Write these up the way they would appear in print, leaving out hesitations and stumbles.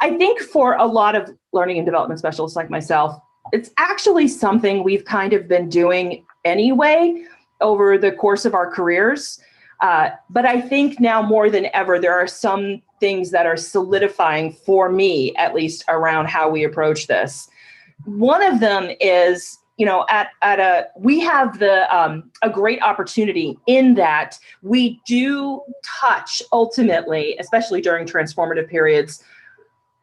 I think for a lot of learning and development specialists like myself, it's actually something we've kind of been doing anyway over the course of our careers. But I think now more than ever, there are some things that are solidifying for me, at least around how we approach this. One of them is, we have a great opportunity in that we do touch ultimately, especially during transformative periods,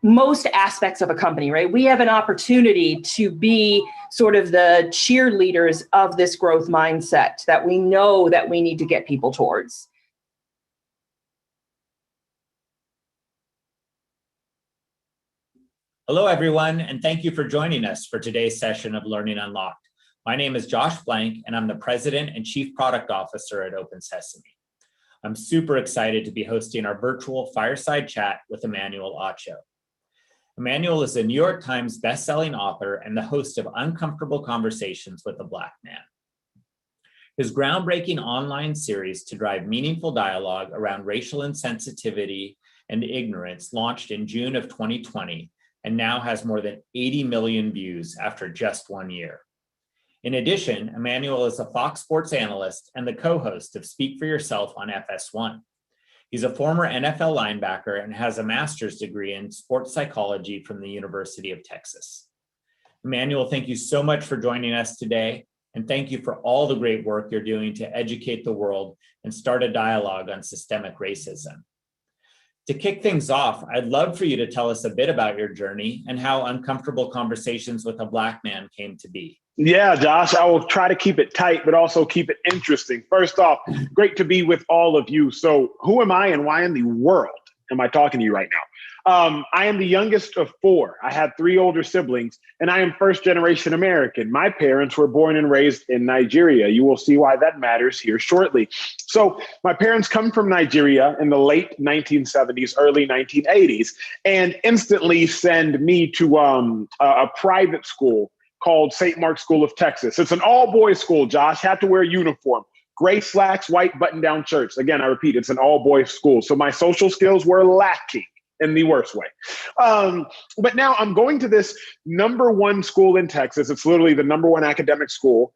most aspects of a company, right? We have an opportunity to be sort of the cheerleaders of this growth mindset that we know that we need to get people towards. Hello, everyone, and thank you for joining us for today's session of Learning Unlocked. My name is Josh Blank, and I'm the President and Chief Product Officer at Open Sesame. I'm super excited to be hosting our virtual fireside chat with Emmanual Acho. Emmanual is a New York Times bestselling author and the host of Uncomfortable Conversations with a Black Man. His groundbreaking online series to drive meaningful dialogue around racial insensitivity and ignorance launched in June of 2020 and now has more than 80 million views after just 1 year. In addition, Emmanual is a Fox Sports analyst and the co-host of Speak for Yourself on FS1. He's a former NFL linebacker and has a master's degree in sports psychology from the University of Texas. Emmanual, thank you so much for joining us today, and thank you for all the great work you're doing to educate the world and start a dialogue on systemic racism. To kick things off, I'd love for you to tell us a bit about your journey and how Uncomfortable Conversations with a Black Man came to be. Yeah, Josh, I will try to keep it tight, but also keep it interesting. First off, great to be with all of you. So who am I and why in the world am I talking to you right now? I am the youngest of four. I have three older siblings, and I am first generation American. My parents were born and raised in Nigeria. You will see why that matters here shortly. So my parents come from Nigeria in the late 1970s, early 1980s, and instantly send me to a private school called St. Mark's School of Texas. It's an all-boys school, Josh. Had to wear a uniform. Gray slacks, white button-down shirts. Again, I repeat, it's an all-boys school. So my social skills were lacking in the worst way. But now I'm going to this #1 school in Texas. It's literally the #1 academic school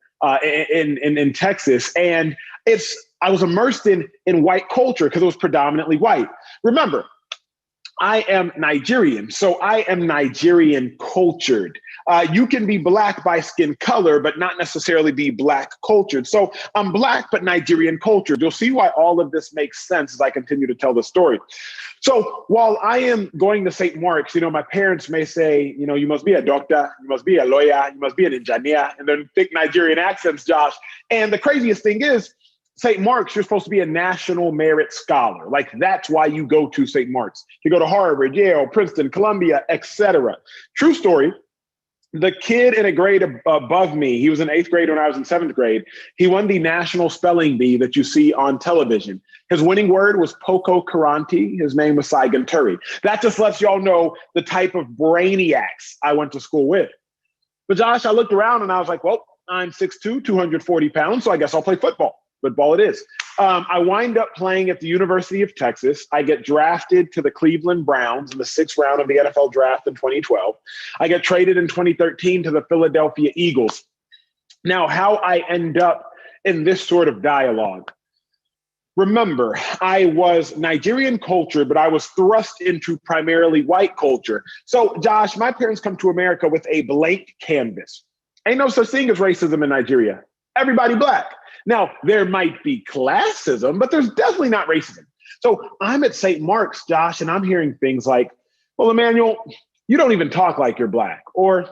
in Texas. And I was immersed in white culture because it was predominantly white. Remember, I am Nigerian, so I am Nigerian cultured. You can be Black by skin color, but not necessarily be Black cultured. So I'm Black, but Nigerian cultured. You'll see why all of this makes sense as I continue to tell the story. So while I am going to St. Mark's, my parents may say, you must be a doctor, you must be a lawyer, you must be an engineer, and then thick Nigerian accents, Josh. And the craziest thing is, St. Mark's, you're supposed to be a national merit scholar. Like, that's why you go to St. Mark's. You go to Harvard, Yale, Princeton, Columbia, etc. True story. The kid in a grade above me, he was in 8th grade when I was in 7th grade. He won the national spelling bee that you see on television. His winning word was Poco Karanti. His name was Saigon Turi. That just lets y'all know the type of brainiacs I went to school with. But Josh, I looked around and I was like, well, I'm 6'2", 240 pounds, so I guess I'll play football. Football it is. I wind up playing at the University of Texas. I get drafted to the Cleveland Browns in the 6th round of the NFL draft in 2012. I get traded in 2013 to the Philadelphia Eagles. Now, how I end up in this sort of dialogue. Remember, I was Nigerian culture, but I was thrust into primarily white culture. So, Josh, my parents come to America with a blank canvas. Ain't no such thing as racism in Nigeria. Everybody Black. Now, there might be classism, but there's definitely not racism. So I'm at St. Mark's, Josh, and I'm hearing things like, well, Emmanuel, you don't even talk like you're Black. Or,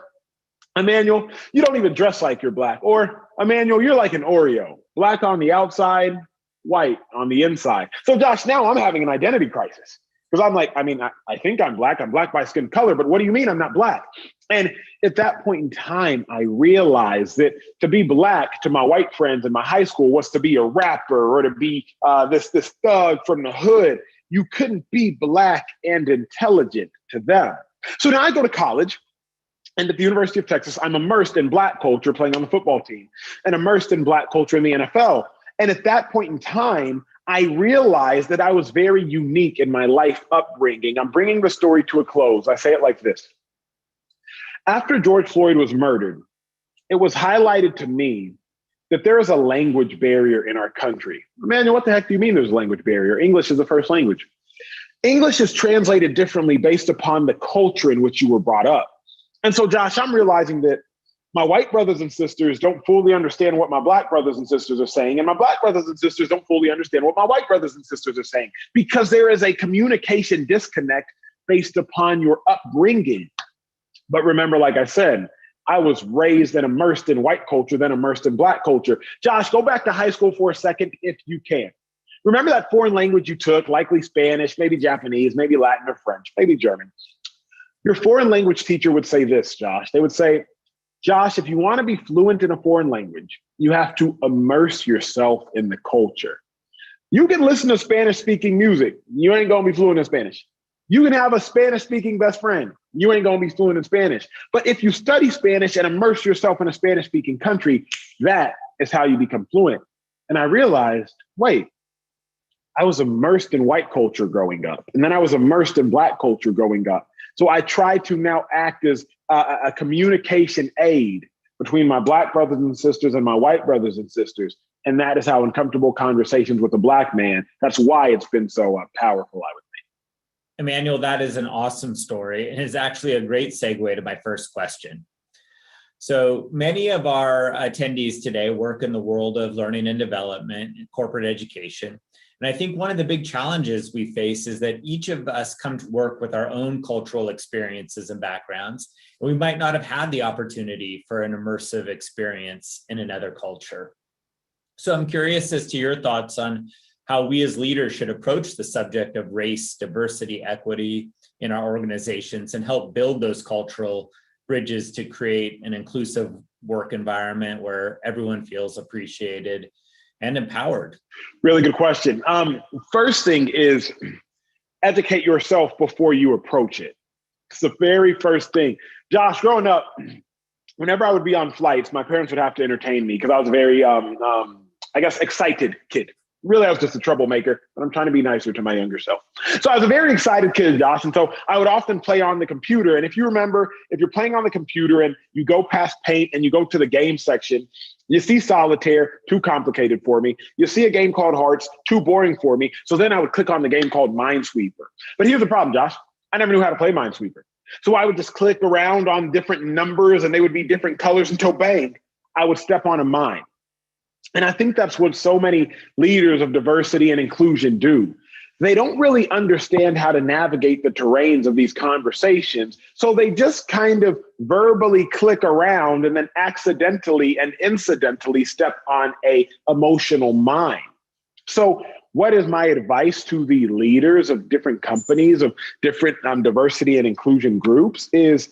Emmanuel, you don't even dress like you're Black. Or, Emmanuel, you're like an Oreo. Black on the outside, white on the inside. So, Josh, now I'm having an identity crisis. Because I'm like, I think I'm Black. I'm Black by skin color. But what do you mean I'm not Black? And at that point in time, I realized that to be Black to my white friends in my high school was to be a rapper or to be this thug from the hood. You couldn't be Black and intelligent to them. So now I go to college. And at the University of Texas, I'm immersed in Black culture playing on the football team and immersed in Black culture in the NFL. And at that point in time, I realized that I was very unique in my life upbringing. I'm bringing the story to a close. I say it like this. After George Floyd was murdered, it was highlighted to me that there is a language barrier in our country. Emmanuel, what the heck do you mean there's a language barrier? English is the first language. English is translated differently based upon the culture in which you were brought up. And so, Josh, I'm realizing that my white brothers and sisters don't fully understand what my black brothers and sisters are saying, and my black brothers and sisters don't fully understand what my white brothers and sisters are saying, because there is a communication disconnect based upon your upbringing. But remember, like I said, I was raised and immersed in white culture, then immersed in black culture. Josh, go back to high school for a second if you can. Remember that foreign language you took, likely Spanish, maybe Japanese, maybe Latin or French, maybe German. Your foreign language teacher would say this, Josh. They would say, Josh, if you want to be fluent in a foreign language, you have to immerse yourself in the culture. You can listen to Spanish-speaking music. You ain't going to be fluent in Spanish. You can have a Spanish-speaking best friend. You ain't going to be fluent in Spanish. But if you study Spanish and immerse yourself in a Spanish-speaking country, that is how you become fluent. And I realized, wait, I was immersed in white culture growing up, and then I was immersed in black culture growing up. So I try to now act as a communication aid between my black brothers and sisters and my white brothers and sisters. And that is how uncomfortable conversations with a black man, that's why it's been so powerful, I would think. Emmanuel, that is an awesome story, and is actually a great segue to my first question. So many of our attendees today work in the world of learning and development and corporate education. And I think one of the big challenges we face is that each of us come to work with our own cultural experiences and backgrounds. And we might not have had the opportunity for an immersive experience in another culture. So I'm curious as to your thoughts on how we as leaders should approach the subject of race, diversity, equity in our organizations and help build those cultural bridges to create an inclusive work environment where everyone feels appreciated and empowered. Really good question. First thing is educate yourself before you approach it. It's the very first thing. Josh, growing up, whenever I would be on flights, my parents would have to entertain me because I was a very, excited kid. Really, I was just a troublemaker, but I'm trying to be nicer to my younger self. So I was a very excited kid, Josh. And so I would often play on the computer. And if you remember, if you're playing on the computer and you go past paint and you go to the game section, you see solitaire, too complicated for me. You see a game called Hearts, too boring for me. So then I would click on the game called Minesweeper. But here's the problem, Josh. I never knew how to play Minesweeper. So I would just click around on different numbers and they would be different colors until bang, I would step on a mine. And I think that's what so many leaders of diversity and inclusion do. They don't really understand how to navigate the terrains of these conversations. So they just kind of verbally click around and then accidentally and incidentally step on a emotional mine. So what is my advice to the leaders of different companies, of different diversity and inclusion groups is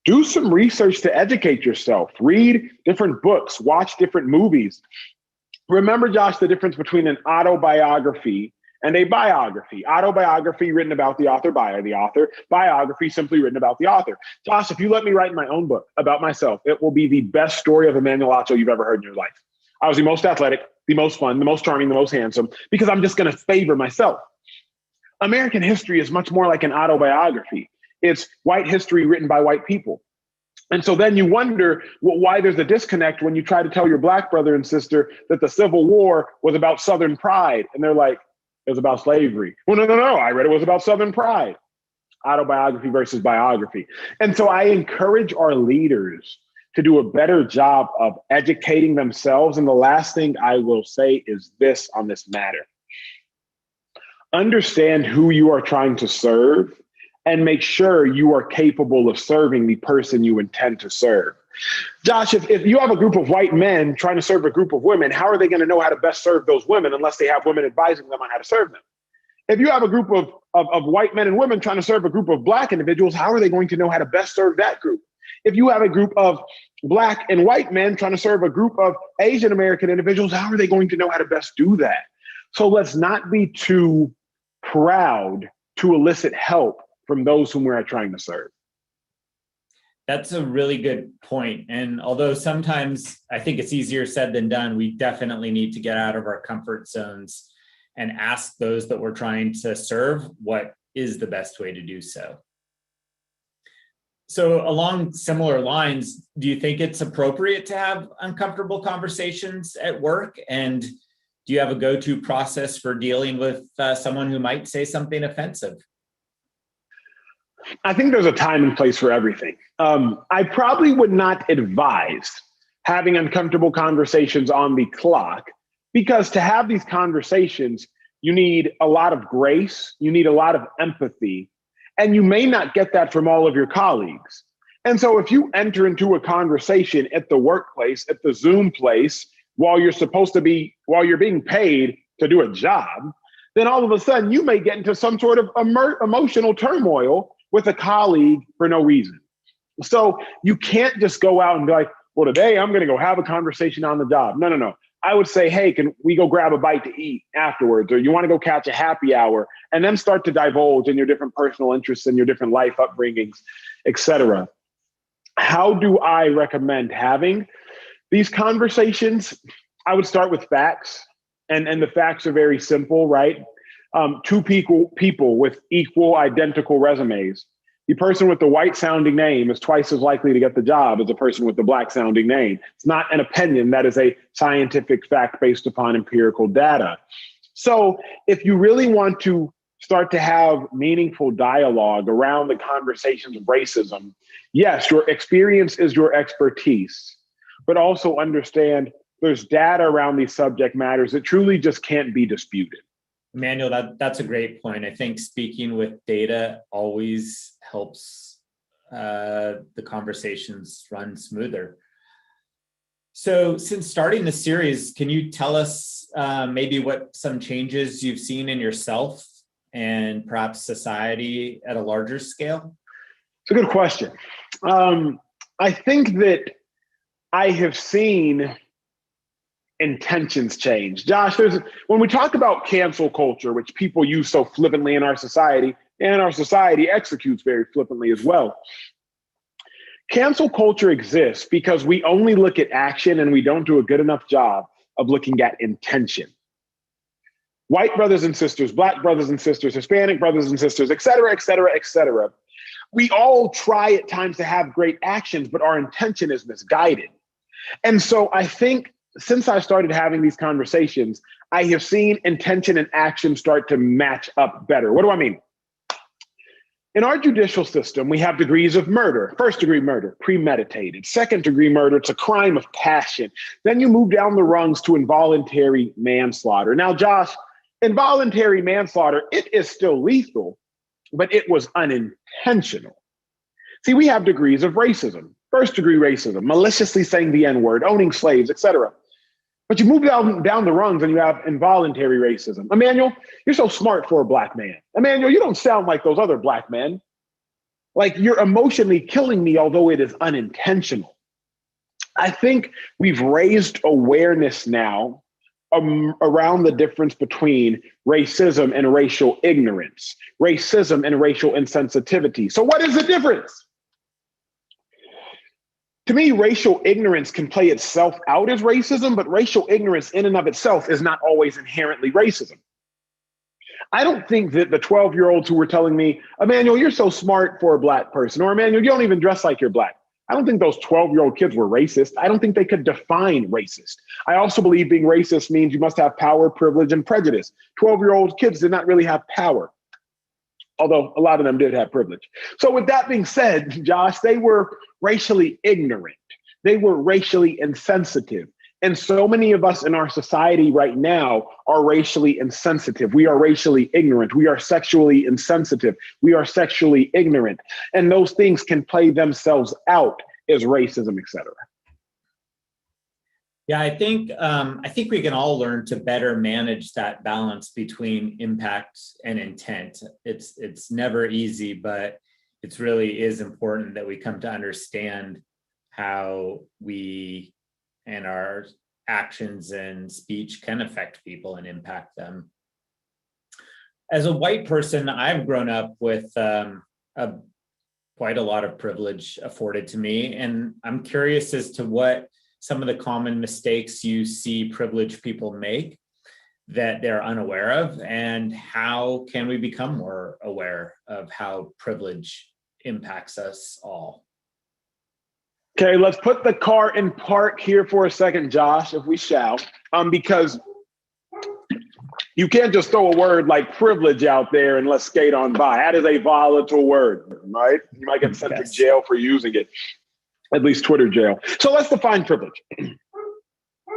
do some research to educate yourself. Read different books, watch different movies. Remember, Josh, the difference between an autobiography and a biography. Autobiography written about the author by the author. Biography simply written about the author. Josh, if you let me write my own book about myself, it will be the best story of Emmanuel Acho you've ever heard in your life. I was the most athletic, the most fun, the most charming, the most handsome, because I'm just going to favor myself. American history is much more like an autobiography. It's white history written by white people. And so then you wonder why there's a disconnect when you try to tell your black brother and sister that the Civil War was about Southern pride. And they're like, it was about slavery. Well, no. I read it was about Southern pride. Autobiography versus biography. And so I encourage our leaders to do a better job of educating themselves. And the last thing I will say is this on this matter. Understand who you are trying to serve and make sure you are capable of serving the person you intend to serve. Josh, if you have a group of white men trying to serve a group of women, how are they going to know how to best serve those women unless they have women advising them on how to serve them? If you have a group of white men and women trying to serve a group of black individuals, how are they going to know how to best serve that group? If you have a group of black and white men trying to serve a group of Asian American individuals, how are they going to know how to best do that? So let's not be too proud to elicit help from those whom we're trying to serve. That's a really good point. And although sometimes I think it's easier said than done, we definitely need to get out of our comfort zones and ask those that we're trying to serve what is the best way to do so. So along similar lines, do you think it's appropriate to have uncomfortable conversations at work? And do you have a go-to process for dealing with someone who might say something offensive? I think there's a time and place for everything. I probably would not advise having uncomfortable conversations on the clock, because to have these conversations, you need a lot of grace, you need a lot of empathy, and you may not get that from all of your colleagues. And so if you enter into a conversation at the workplace, at the Zoom place, while you're being paid to do a job, then all of a sudden you may get into some sort of emotional turmoil with a colleague for no reason. So you can't just go out and be like, well, today I'm going to go have a conversation on the job. No. I would say, hey, can we go grab a bite to eat afterwards? Or you want to go catch a happy hour, and then start to divulge in your different personal interests and your different life upbringings, et cetera. How do I recommend having these conversations? I would start with facts, and the facts are very simple, right? Two people with equal, identical resumes. The person with the white sounding name is twice as likely to get the job as the person with the black sounding name. It's not an opinion. That is a scientific fact based upon empirical data. So if you really want to start to have meaningful dialogue around the conversations of racism, yes, your experience is your expertise, but also understand there's data around these subject matters that truly just can't be disputed. Emmanuel, that's a great point. I think speaking with data always helps the conversations run smoother. So since starting the series, can you tell us maybe what some changes you've seen in yourself and perhaps society at a larger scale? It's a good question. I think that I have seen intentions change. Josh, when we talk about cancel culture, which people use so flippantly in our society, and our society executes very flippantly as well, cancel culture exists because we only look at action and we don't do a good enough job of looking at intention. White brothers and sisters, black brothers and sisters, Hispanic brothers and sisters, et cetera, et cetera, et cetera. We all try at times to have great actions, but our intention is misguided. And so I think since I started having these conversations, I have seen intention and action start to match up better. What do I mean? In our judicial system, we have degrees of murder. First degree murder, premeditated. Second degree murder, it's a crime of passion. Then you move down the rungs to involuntary manslaughter. Now, Josh, involuntary manslaughter, it is still lethal, but it was unintentional. See, we have degrees of racism. First degree racism, maliciously saying the N-word, owning slaves, et cetera. But you move down the rungs and you have involuntary racism. Emmanuel, you're so smart for a black man. Emmanuel, you don't sound like those other black men. Like, you're emotionally killing me, although it is unintentional. I think we've raised awareness now around the difference between racism and racial ignorance, racism and racial insensitivity. So what is the difference? To me, racial ignorance can play itself out as racism, but racial ignorance in and of itself is not always inherently racism. I don't think that the 12-year-olds who were telling me, Emmanuel, you're so smart for a black person, or Emmanuel, you don't even dress like you're black. I don't think those 12-year-old kids were racist. I don't think they could define racist. I also believe being racist means you must have power, privilege, and prejudice. 12-year-old kids did not really have power, although a lot of them did have privilege. So with that being said, Josh, they were racially ignorant. They were racially insensitive. And so many of us in our society right now are racially insensitive. We are racially ignorant. We are sexually insensitive. We are sexually ignorant. And those things can play themselves out as racism, et cetera. Yeah, I think we can all learn to better manage that balance between impact and intent. It's never easy, but it really is important that we come to understand how we and our actions and speech can affect people and impact them. As a white person, I've grown up with quite a lot of privilege afforded to me, and I'm curious as to what some of the common mistakes you see privileged people make. that they're unaware of, and how can we become more aware of how privilege impacts us all? Okay, let's put the car in park here for a second, Josh, if we shall, because you can't just throw a word like privilege out there and let's skate on by. That is a volatile word, right? You might get sent to jail for using it, at least Twitter jail. So let's define privilege.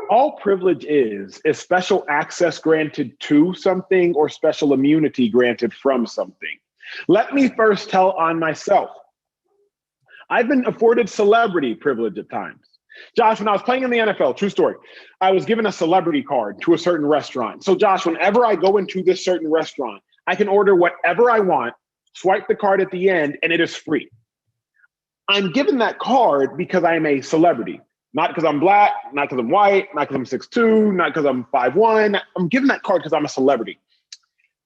All privilege is special access granted to something or special immunity granted from something. Let me first tell on myself. I've been afforded celebrity privilege at times. Josh, when I was playing in the NFL, true story, I was given a celebrity card to a certain restaurant. So Josh, whenever I go into this certain restaurant, I can order whatever I want, swipe the card at the end, and it is free. I'm given that card because I am a celebrity. Not because I'm black, not because I'm white, not because I'm 6'2", not because I'm 5'1". I'm given that card because I'm a celebrity.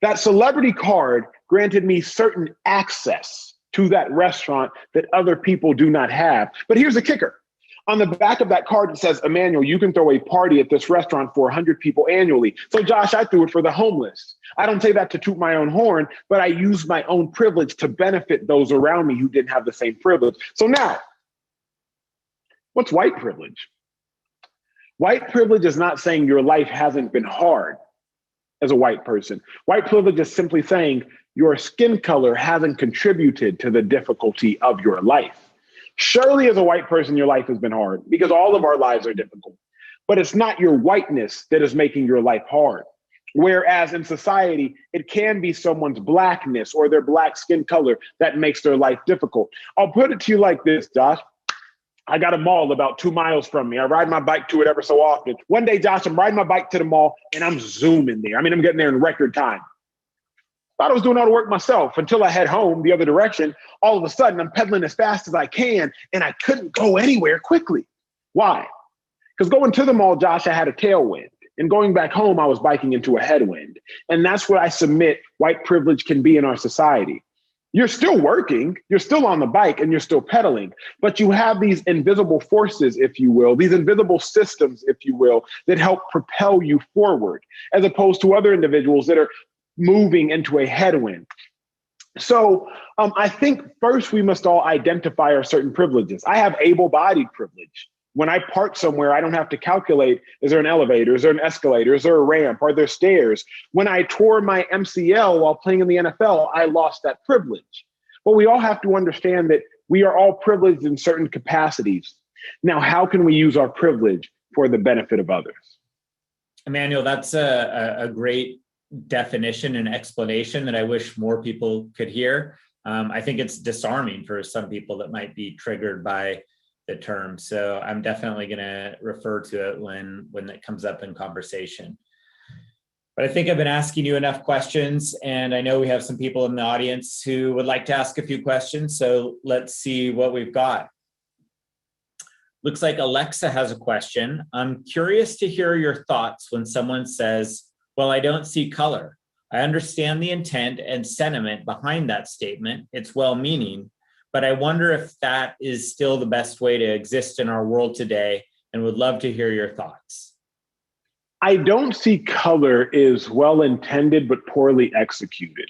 That celebrity card granted me certain access to that restaurant that other people do not have. But here's the kicker. On the back of that card, it says, Emmanuel, you can throw a party at this restaurant for 100 people annually. So Josh, I threw it for the homeless. I don't say that to toot my own horn, but I use my own privilege to benefit those around me who didn't have the same privilege. So now, what's white privilege? White privilege is not saying your life hasn't been hard as a white person. White privilege is simply saying your skin color hasn't contributed to the difficulty of your life. Surely as a white person, your life has been hard because all of our lives are difficult, but it's not your whiteness that is making your life hard. Whereas in society, it can be someone's blackness or their black skin color that makes their life difficult. I'll put it to you like this, Josh. I got a mall about 2 miles from me. I ride my bike to it ever so often. One day, Josh, I'm riding my bike to the mall and I'm zooming there. I'm getting there in record time. Thought I was doing all the work myself until I head home the other direction. All of a sudden, I'm pedaling as fast as I can and I couldn't go anywhere quickly. Why? Because going to the mall, Josh, I had a tailwind. And going back home, I was biking into a headwind. And that's what I submit white privilege can be in our society. You're still working, you're still on the bike, and you're still pedaling, but you have these invisible forces, if you will, these invisible systems, if you will, that help propel you forward, as opposed to other individuals that are moving into a headwind. So I think first we must all identify our certain privileges. I have able-bodied privilege. When I park somewhere, I don't have to calculate, is there an elevator, is there an escalator, is there a ramp, are there stairs? When I tore my MCL while playing in the NFL, I lost that privilege. But we all have to understand that we are all privileged in certain capacities. Now, how can we use our privilege for the benefit of others? Emmanuel, that's a great definition and explanation that I wish more people could hear. I think it's disarming for some people that might be triggered by the term. So I'm definitely going to refer to it when it comes up in conversation. But I think I've been asking you enough questions, and I know we have some people in the audience who would like to ask a few questions. So let's see what we've got. Looks like Alexa has a question. I'm curious to hear your thoughts when someone says, well, I don't see color. I understand the intent and sentiment behind that statement. It's well-meaning, but I wonder if that is still the best way to exist in our world today, and would love to hear your thoughts. I don't see color is well-intended, but poorly executed.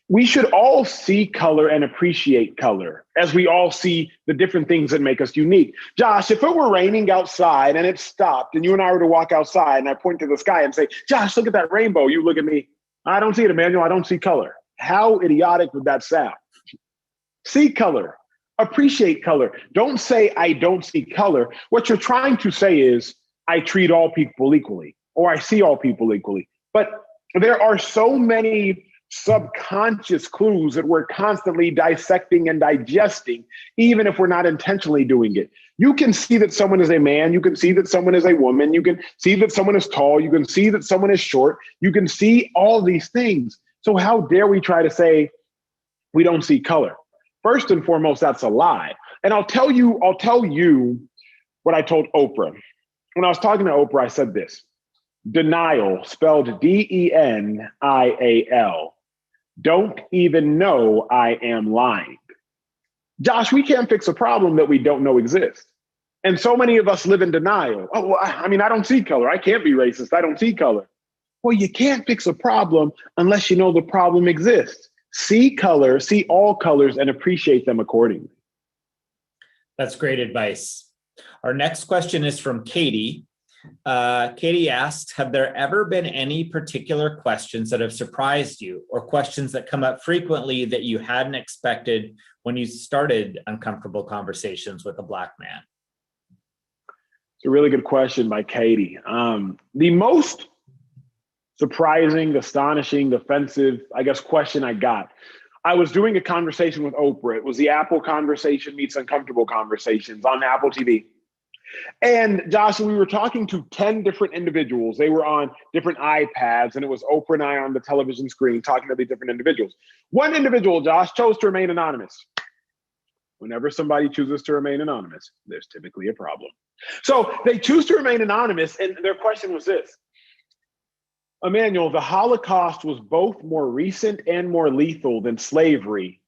We should all see color and appreciate color as we all see the different things that make us unique. Josh, if it were raining outside and it stopped and you and I were to walk outside and I point to the sky and say, Josh, look at that rainbow. You look at me. I don't see it, Emmanuel. I don't see color. How idiotic would that sound? See color, appreciate color. Don't say, I don't see color. What you're trying to say is, I treat all people equally, or I see all people equally. But there are so many subconscious clues that we're constantly dissecting and digesting, even if we're not intentionally doing it. You can see that someone is a man. You can see that someone is a woman. You can see that someone is tall. You can see that someone is short. You can see all these things. So how dare we try to say we don't see color? First and foremost, that's a lie. And I'll tell you what I told Oprah. When I was talking to Oprah, I said this: denial, spelled D-E-N-I-A-L. Don't even know I am lying. Josh, we can't fix a problem that we don't know exists. And so many of us live in denial. Oh, well, I don't see color. I can't be racist. I don't see color. Well, you can't fix a problem unless you know the problem exists. See all colors, and appreciate them accordingly. That's great advice. Our next question is from Katie. Katie asks, have there ever been any particular questions that have surprised you, or questions that come up frequently that you hadn't expected when you started uncomfortable conversations with a Black man? It's a really good question by Katie. The most surprising, astonishing, offensive, question I got. I was doing a conversation with Oprah. It was the Apple Conversation Meets Uncomfortable Conversations on Apple TV. And Josh, we were talking to 10 different individuals. They were on different iPads, and it was Oprah and I on the television screen talking to the different individuals. One individual, Josh, chose to remain anonymous. Whenever somebody chooses to remain anonymous, there's typically a problem. So they choose to remain anonymous, and their question was this: Emmanuel, the Holocaust was both more recent and more lethal than slavery,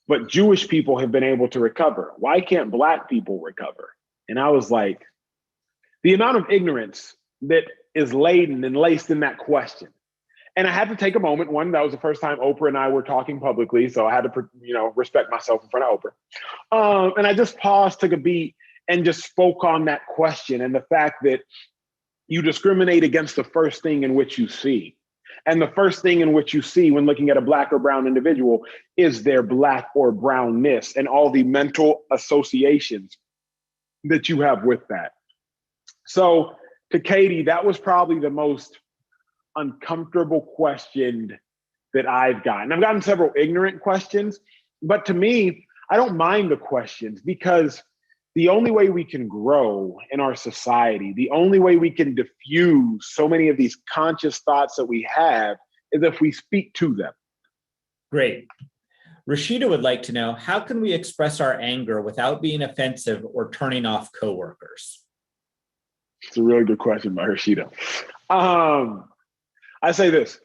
but Jewish people have been able to recover. Why can't Black people recover? And I was like, the amount of ignorance that is laden and laced in that question. And I had to take a moment. One, that was the first time Oprah and I were talking publicly, so I had to, respect myself in front of Oprah. And I just paused, took a beat, and just spoke on that question and the fact that you discriminate against the first thing in which you see. And the first thing in which you see when looking at a Black or brown individual is their Black or brownness and all the mental associations that you have with that. So to Katie, that was probably the most uncomfortable question that I've gotten. I've gotten several ignorant questions, but to me, I don't mind the questions, because the only way we can grow in our society, the only way we can diffuse so many of these conscious thoughts that we have, is if we speak to them. Great. Rashida would like to know, how can we express our anger without being offensive or turning off coworkers? It's a really good question by Rashida. I say this: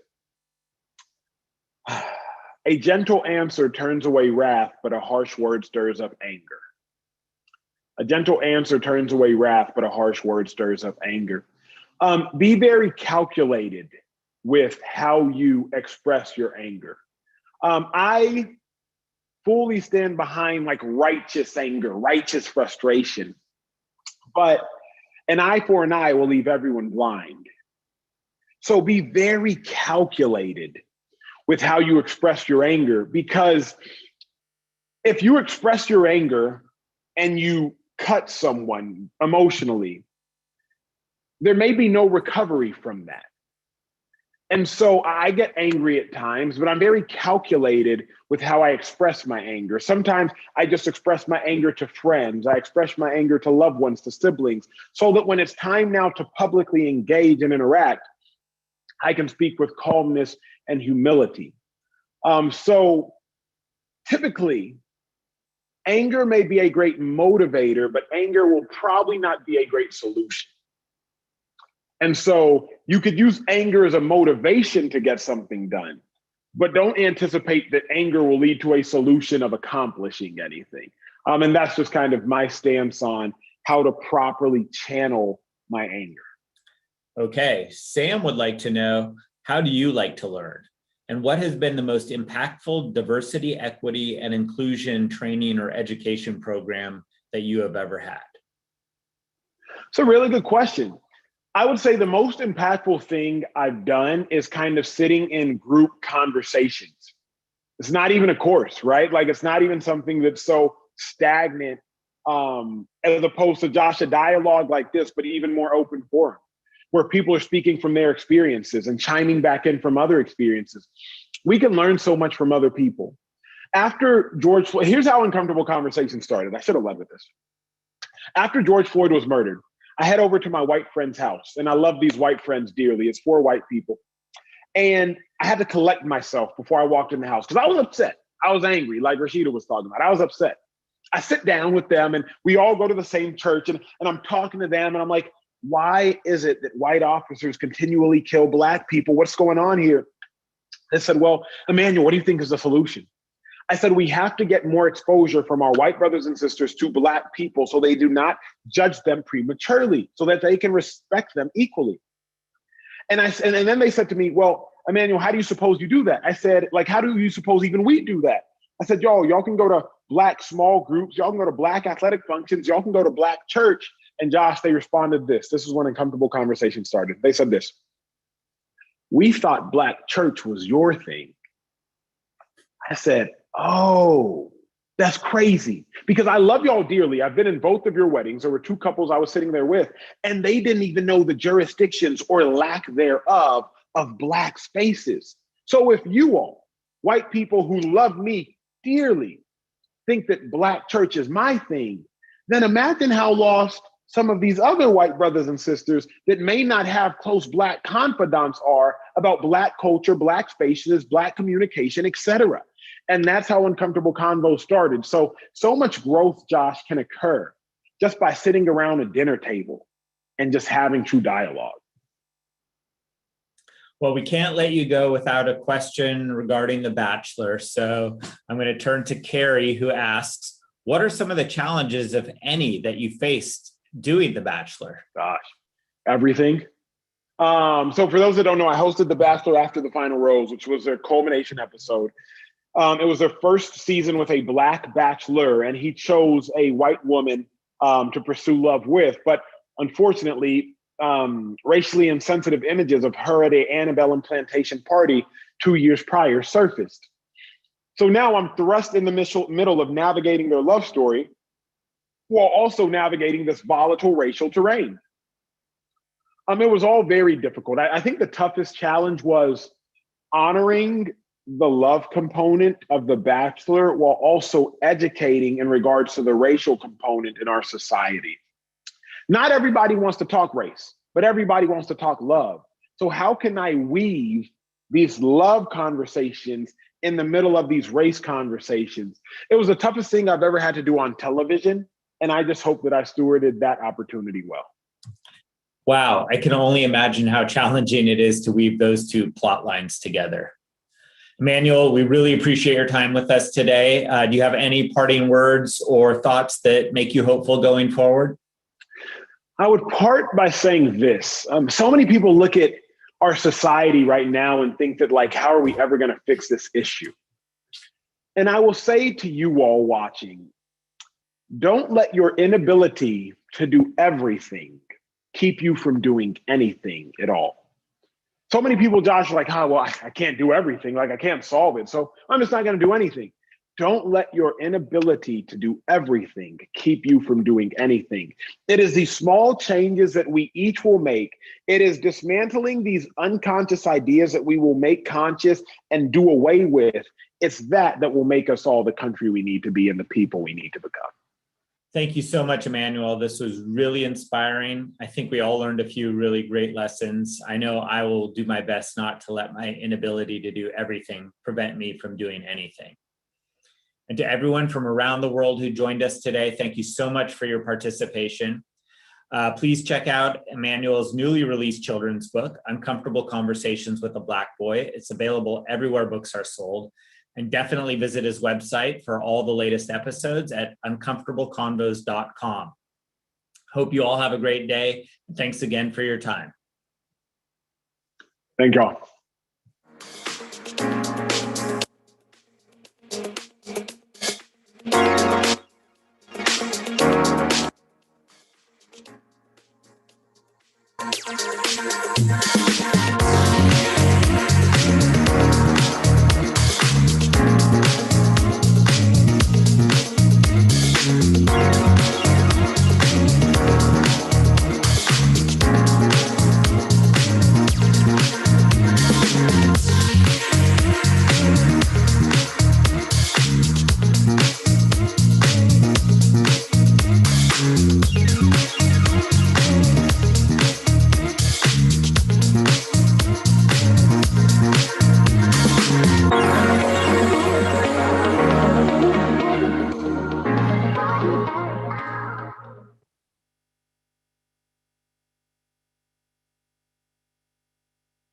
a gentle answer turns away wrath, but a harsh word stirs up anger. A gentle answer turns away wrath, but a harsh word stirs up anger. Be very calculated with how you express your anger. I fully stand behind righteous anger, righteous frustration, but an eye for an eye will leave everyone blind. So be very calculated with how you express your anger, because if you express your anger and you cut someone emotionally, there may be no recovery from that. And so I get angry at times, but I'm very calculated with how I express my anger. Sometimes I just express my anger to friends. I express my anger to loved ones, to siblings, so that when it's time now to publicly engage and interact, I can speak with calmness and humility. So typically, anger may be a great motivator, but anger will probably not be a great solution. And so you could use anger as a motivation to get something done, but don't anticipate that anger will lead to a solution of accomplishing anything. And that's just kind of my stance on how to properly channel my anger. Okay, Sam would like to know, how do you like to learn? And what has been the most impactful diversity, equity, and inclusion training or education program that you have ever had? It's a really good question. I would say the most impactful thing I've done is kind of sitting in group conversations. It's not even a course, right? It's not even something that's so stagnant, as opposed to, Josh, a dialogue like this, but even more open forum, where people are speaking from their experiences and chiming back in from other experiences. We can learn so much from other people. After George Floyd, here's how uncomfortable conversation started. I should have led with this. After George Floyd was murdered, I head over to my white friend's house, and I love these white friends dearly. It's 4 white people. And I had to collect myself before I walked in the house, because I was upset. I was angry, like Rashida was talking about. I was upset. I sit down with them, and we all go to the same church, and I'm talking to them, and I'm like, why is it that white officers continually kill Black people? What's going on here? They said, well, Emmanuel, what do you think is the solution? I said, we have to get more exposure from our white brothers and sisters to Black people so they do not judge them prematurely, so that they can respect them equally. And then they said to me, well, Emmanuel, how do you suppose you do that? I said, like, how do you suppose even we do that? I said, y'all can go to Black small groups. Y'all can go to Black athletic functions. Y'all can go to Black church. And Josh, they responded this. This is when uncomfortable conversation started. They said this: we thought Black church was your thing. I said, oh, that's crazy, because I love y'all dearly. I've been in both of your weddings. There were two couples I was sitting there with, and they didn't even know the jurisdictions or lack thereof of Black spaces. So if you all, white people who love me dearly, think that Black church is my thing, then imagine how lost some of these other white brothers and sisters that may not have close Black confidants are about Black culture, Black spaces, Black communication, etc. And that's how Uncomfortable Convo started. So much growth, Josh, can occur just by sitting around a dinner table and just having true dialogue. Well, we can't let you go without a question regarding The Bachelor. So I'm going to turn to Carrie, who asks, what are some of the challenges, if any, that you faced doing The Bachelor? Gosh, everything. So for those that don't know, I hosted The Bachelor after the final rose, which was their culmination episode. It was their first season with a Black bachelor, and he chose a white woman to pursue love with. But unfortunately, racially insensitive images of her at a antebellum plantation party 2 years prior surfaced. So now I'm thrust in the middle of navigating their love story while also navigating this volatile racial terrain. It was all very difficult. I think the toughest challenge was honoring the love component of The Bachelor while also educating in regards to the racial component in our society. Not everybody wants to talk race, but everybody wants to talk love. So how can I weave these love conversations in the middle of these race conversations? It was the toughest thing I've ever had to do on television, and I just hope that I stewarded that opportunity well. Wow, I can only imagine how challenging it is to weave those two plot lines together. Emmanuel, we really appreciate your time with us today. Do you have any parting words or thoughts that make you hopeful going forward? I would part by saying this. So many people look at our society right now and think that, like, how are we ever going to fix this issue? And I will say to you all watching, don't let your inability to do everything keep you from doing anything at all. So many people, Josh, are like, well, I can't do everything. Like, I can't solve it. So I'm just not going to do anything. Don't let your inability to do everything keep you from doing anything. It is these small changes that we each will make. It is dismantling these unconscious ideas that we will make conscious and do away with. It's that will make us all the country we need to be and the people we need to become. Thank you so much, Emmanuel. This was really inspiring. I think we all learned a few really great lessons. I know I will do my best not to let my inability to do everything prevent me from doing anything. And to everyone from around the world who joined us today, thank you so much for your participation. Please check out Emmanuel's newly released children's book, Uncomfortable Conversations with a Black Boy. It's available everywhere books are sold. And definitely visit his website for all the latest episodes at uncomfortableconvos.com. Hope you all have a great day. Thanks again for your time. Thank y'all.